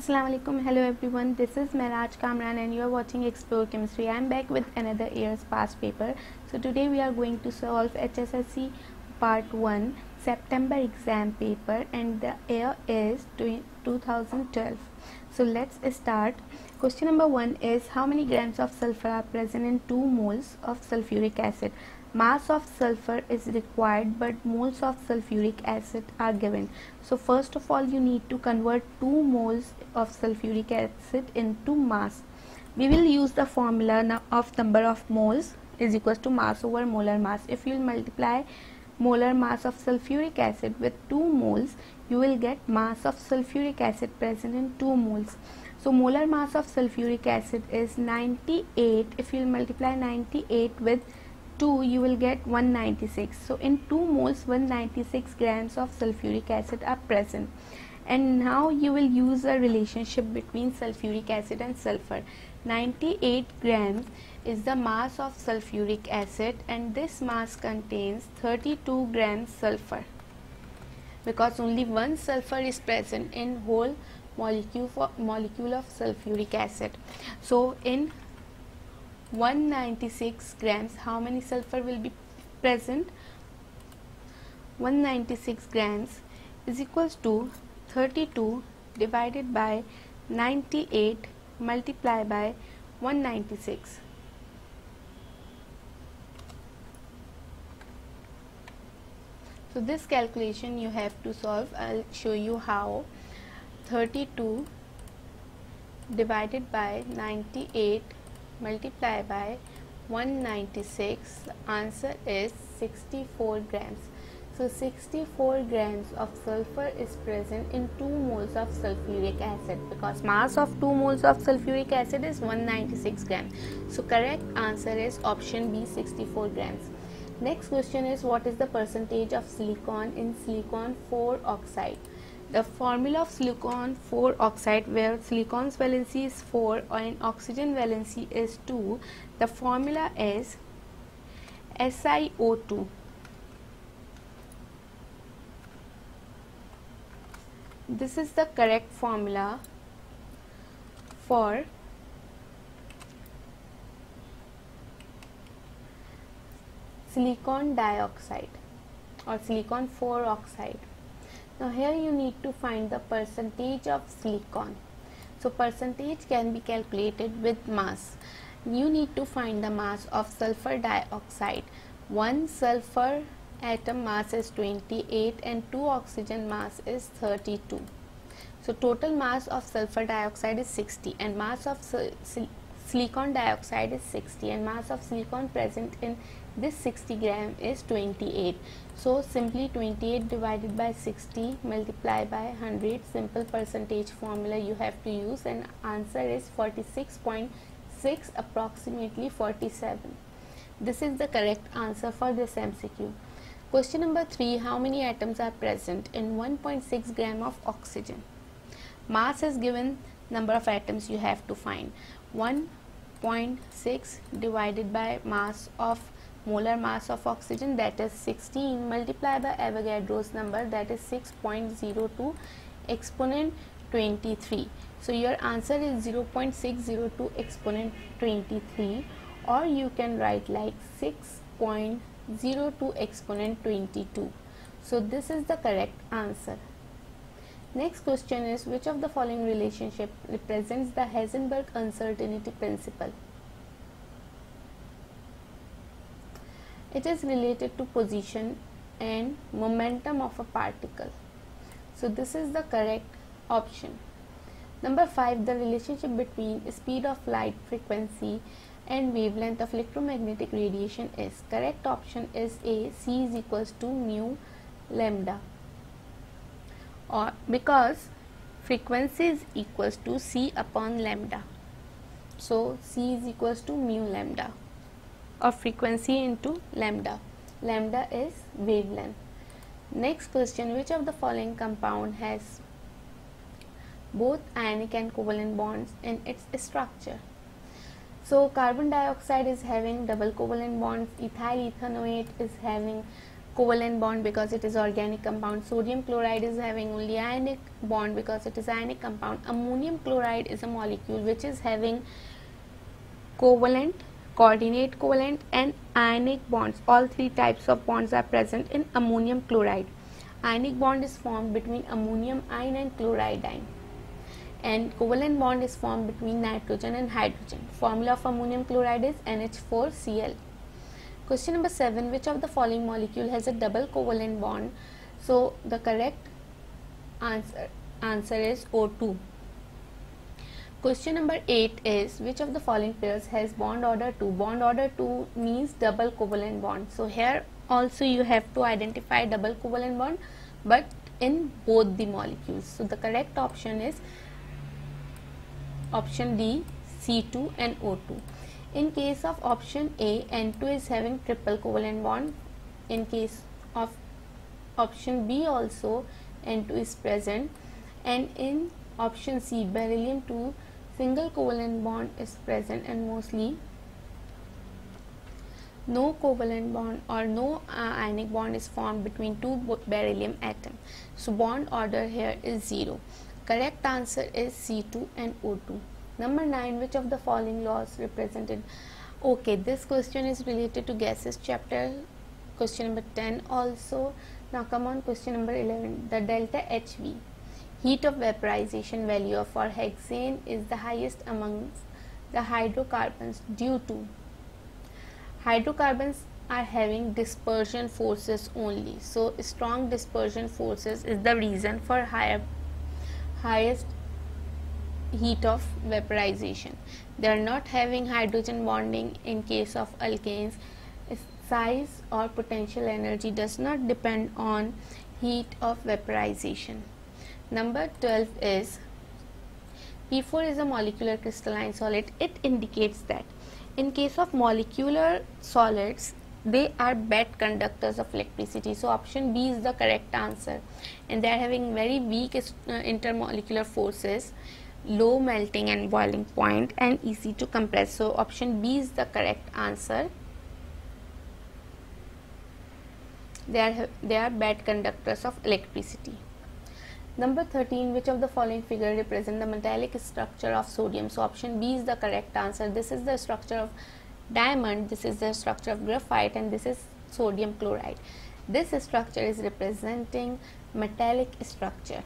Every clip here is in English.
Assalamualaikum. Hello everyone, this is Mehraj Kamran and you are watching Explore Chemistry. I am back with another year's past paper. So today we are going to solve HSSC part 1 September exam paper and the year is 2012. So let's start. Question number 1 is how many grams of sulfur are present in 2 moles of sulfuric acid? Mass of sulfur is required but moles of sulfuric acid are given. So first of all you need to convert 2 moles of sulfuric acid into mass. We will use the formula of number of moles is equals to mass over molar mass. If you multiply molar mass of sulfuric acid with 2 moles, you will get mass of sulfuric acid present in 2 moles. So molar mass of sulfuric acid is 98. If you multiply 98 with 2, you will get 196. So in 2 moles 196 grams of sulfuric acid are present. And now you will use a relationship between sulfuric acid and sulfur. 98 grams is the mass of sulfuric acid and this mass contains 32 grams sulfur, because only one sulfur is present in whole molecule of sulfuric acid. So in 196 grams, how many sulfur will be present? 196 grams is equals to 32 divided by 98 multiplied by 196. So this calculation you have to solve. I'll show you how. 32 divided by 98 multiply by 196, answer is 64 grams. So 64 grams of sulfur is present in 2 moles of sulfuric acid, because mass of 2 moles of sulfuric acid is 196 grams. So correct answer is option B, 64 grams. Next question is what is the percentage of silicon in silicon 4 oxide? The formula of silicon 4 oxide, where silicon's valency is 4 and oxygen valency is 2, the formula is SiO2. This is the correct formula for silicon dioxide or silicon 4 oxide. Now here you need to find the percentage of silicon. So percentage can be calculated with mass. You need to find the mass of sulfur dioxide. One sulfur atom mass is 28 and 2 oxygen mass is 32. So total mass of sulfur dioxide is 60 and mass of silicon dioxide is 60 and mass of silicon present in this 60 gram is 28. So simply 28 divided by 60 multiply by 100, simple percentage formula you have to use, and answer is 46.6, approximately 47. This is the correct answer for this MCQ. Question number 3, how many atoms are present in 1.6 gram of oxygen? Mass is given, number of atoms you have to find. 1.6 divided by mass of molar mass of oxygen, that is 16, multiplied by Avogadro's number, that is 6.02 exponent 23. So your answer is 0.602 exponent 23, or you can write like 6.02 exponent 22. So this is the correct answer. Next question is which of the following relationship represents the Heisenberg uncertainty principle? It is related to position and momentum of a particle. So this is the correct option. Number 5, the relationship between speed of light, frequency and wavelength of electromagnetic radiation is. Correct option is A, C is equals to mu lambda, or because frequency is equals to C upon lambda. So C is equals to mu lambda, or frequency into lambda. Lambda is wavelength. Next question, which of the following compound has both ionic and covalent bonds in its structure? So carbon dioxide is having double covalent bonds, ethyl ethanoate is having covalent bond because it is organic compound. Sodium chloride is having only ionic bond because it is ionic compound. Ammonium chloride is a molecule which is having covalent, coordinate covalent and ionic bonds. All three types of bonds are present in ammonium chloride. Ionic bond is formed between ammonium ion and chloride ion, and covalent bond is formed between nitrogen and hydrogen. Formula of ammonium chloride is NH4Cl. Question number 7. Which of the following molecule has a double covalent bond? So the correct answer is O2. Question number 8 is which of the following pairs has bond order 2? Bond order 2 means double covalent bond. So here also you have to identify double covalent bond, but in both the molecules. So the correct option is option D, C2 and O2. In case of option A, N2 is having triple covalent bond. In case of option B also N2 is present, and in option C, beryllium 2, single covalent bond is present, and mostly no covalent bond or no ionic bond is formed between two beryllium atoms. So bond order here is 0. Correct answer is C2 and O2. Number 9. Which of the following laws represented? Okay, this question is related to gases chapter. Question number 10 also. Now come on, question number 11. The delta HV, heat of vaporization value for hexane, is the highest amongst the hydrocarbons due to hydrocarbons are having dispersion forces only. So strong dispersion forces is the reason for highest heat of vaporization. They are not having hydrogen bonding. In case of alkanes, size or potential energy does not depend on heat of vaporization. Number 12 is P4 is a molecular crystalline solid. It indicates that in case of molecular solids, they are bad conductors of electricity. So option B is the correct answer, and they are having very weak intermolecular forces, low melting and boiling point, and easy to compress. So option B is the correct answer. They are bad conductors of electricity. Number 13. Which of the following figure represent the metallic structure of sodium? So option B is the correct answer. This is the structure of diamond, this is the structure of graphite, and this is sodium chloride. This structure is representing metallic structure.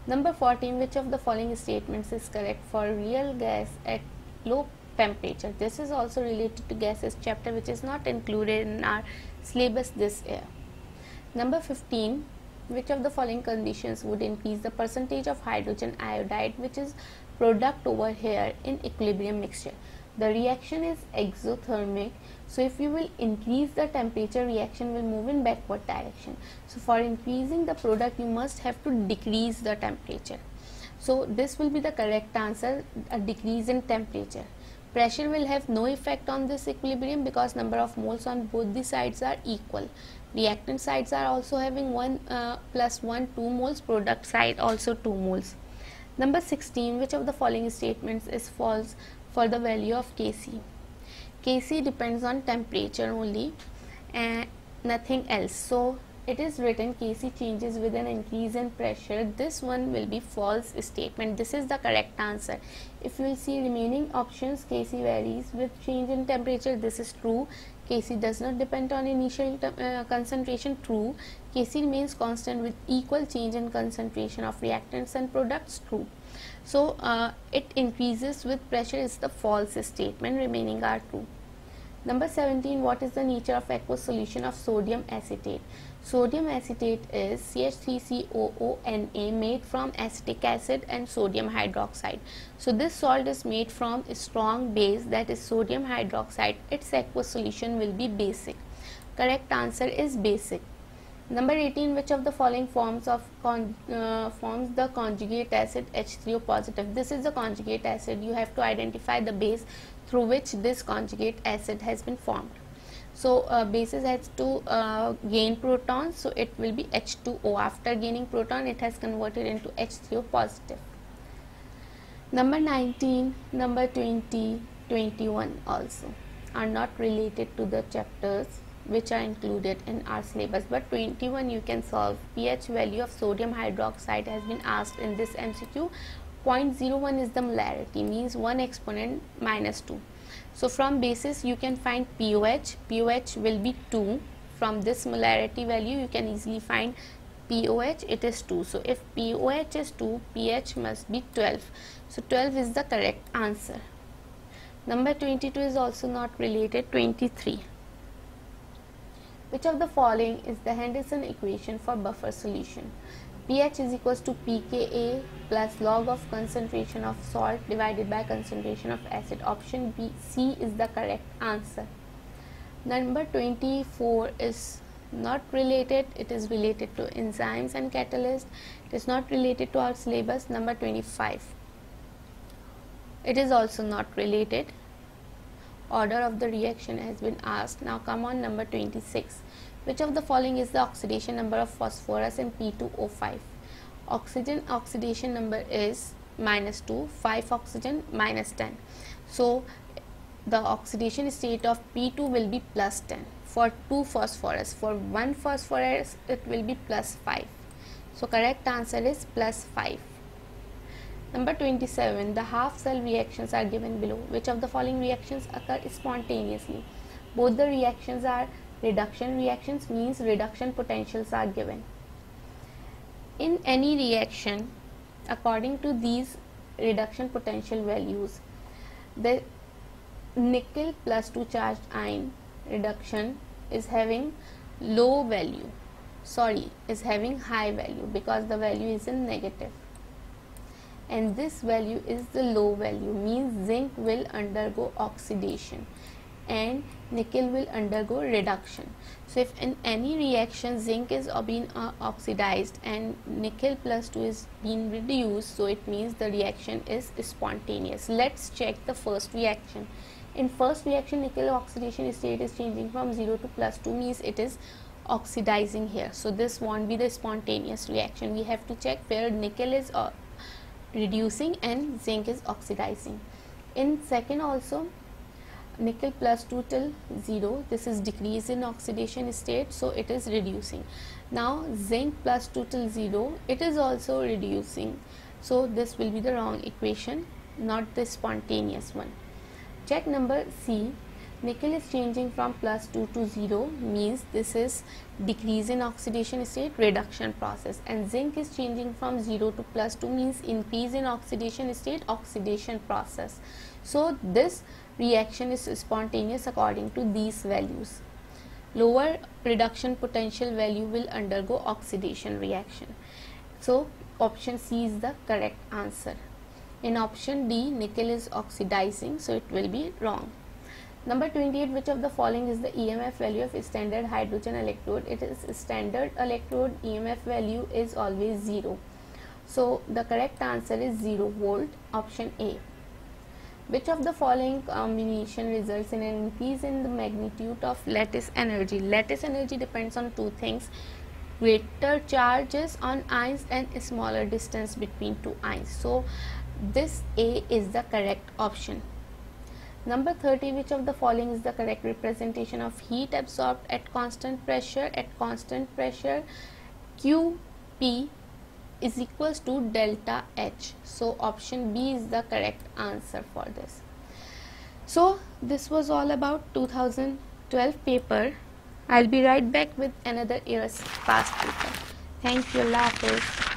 Number 14. Which of the following statements is correct for real gas at low temperature? This is also related to gases chapter, which is not included in our syllabus this year. Number 15. Which of the following conditions would increase the percentage of hydrogen iodide, which is product over here, in equilibrium mixture? The reaction is exothermic. So if you will increase the temperature, reaction will move in backward direction. So for increasing the product, you must have to decrease the temperature. So this will be the correct answer, a decrease in temperature. Pressure will have no effect on this equilibrium because number of moles on both the sides are equal. Reactant sides are also having 1 plus 1, 2 moles, product side also 2 moles. Number 16. Which of the following statements is false for the value of Kc? Kc depends on temperature only and nothing else. So it is written Kc changes with an increase in pressure. This one will be false statement. This is the correct answer. If you will see remaining options, Kc varies with change in temperature. This is true. Kc does not depend on initial concentration. True. Kc remains constant with equal change in concentration of reactants and products. True. So it increases with pressure is the false statement. Remaining are true. Number 17. What is the nature of aqueous solution of sodium acetate? Sodium acetate is CH3COONA made from acetic acid and sodium hydroxide. So this salt is made from a strong base, that is sodium hydroxide. Its aqueous solution will be basic. Correct answer is basic. Number 18. Which of the following forms the conjugate acid H3O positive? This is the conjugate acid. You have to identify the base through which this conjugate acid has been formed. So bases has to gain protons, so it will be H2O. After gaining proton, it has converted into H3O positive. Number 19, number 20, 21 also are not related to the chapters. which are included in our syllabus, but 21 you can solve. pH value of sodium hydroxide has been asked in this MCQ. 0.01 is the molarity, means 1 exponent minus 2. So from basis you can find pOH. pOH will be 2. From this molarity value you can easily find pOH, it is 2. So if pOH is 2, pH must be 12. So 12 is the correct answer. Number 22 is also not related. 23. Which of the following is the Henderson equation for buffer solution? pH is equals to pKa plus log of concentration of salt divided by concentration of acid. Option B, C is the correct answer. Number 24 is not related. It is related to enzymes and catalysts. It is not related to our syllabus. Number 25. It is also not related. Order of the reaction has been asked. Now come on, number 26. Which of the following is the oxidation number of phosphorus in P2O5? Oxygen oxidation number is -2, 5 oxygen -10. So the oxidation state of P2 will be +10 for 2 phosphorus. For 1 phosphorus it will be +5. So correct answer is +5. Number 27. The half cell reactions are given below. Which of the following reactions occur spontaneously? Both the reactions are reduction reactions, means reduction potentials are given. In any reaction, according to these reduction potential values, the nickel +2 charged ion reduction is having low value, is having high value, because the value is in negative. And this value is the low value, means zinc will undergo oxidation and nickel will undergo reduction. So if in any reaction zinc is being oxidized and nickel +2 is being reduced, so it means the reaction is spontaneous. Let's check the first reaction. In first reaction, nickel oxidation state is changing from 0 to +2, means it is oxidizing here. So this won't be the spontaneous reaction. We have to check where nickel is reducing and zinc is oxidizing. In second also, nickel +2 till 0, this is decrease in oxidation state, so it is reducing. Now zinc +2 till 0, it is also reducing, so this will be the wrong equation, not the spontaneous one. Check number C. Nickel is changing from +2 to 0, means this is decrease in oxidation state, reduction process, and zinc is changing from 0 to +2, means increase in oxidation state, oxidation process. So this reaction is spontaneous according to these values. Lower reduction potential value will undergo oxidation reaction. So option C is the correct answer. In option D, nickel is oxidizing, so it will be wrong. Number 28. Which of the following is the EMF value of a standard hydrogen electrode? It is standard electrode, EMF value is always 0. So the correct answer is 0 volt, option A. Which of the following combination results in an increase in the magnitude of lattice energy? Lattice energy depends on two things: greater charges on ions and smaller distance between two ions. So this A is the correct option. Number 30. Which of the following is the correct representation of heat absorbed at constant pressure? At constant pressure, QP is equals to delta H. So option B is the correct answer for this. So this was all about 2012 paper. I'll be right back with another year's past paper. Thank you. Allah Hafiz.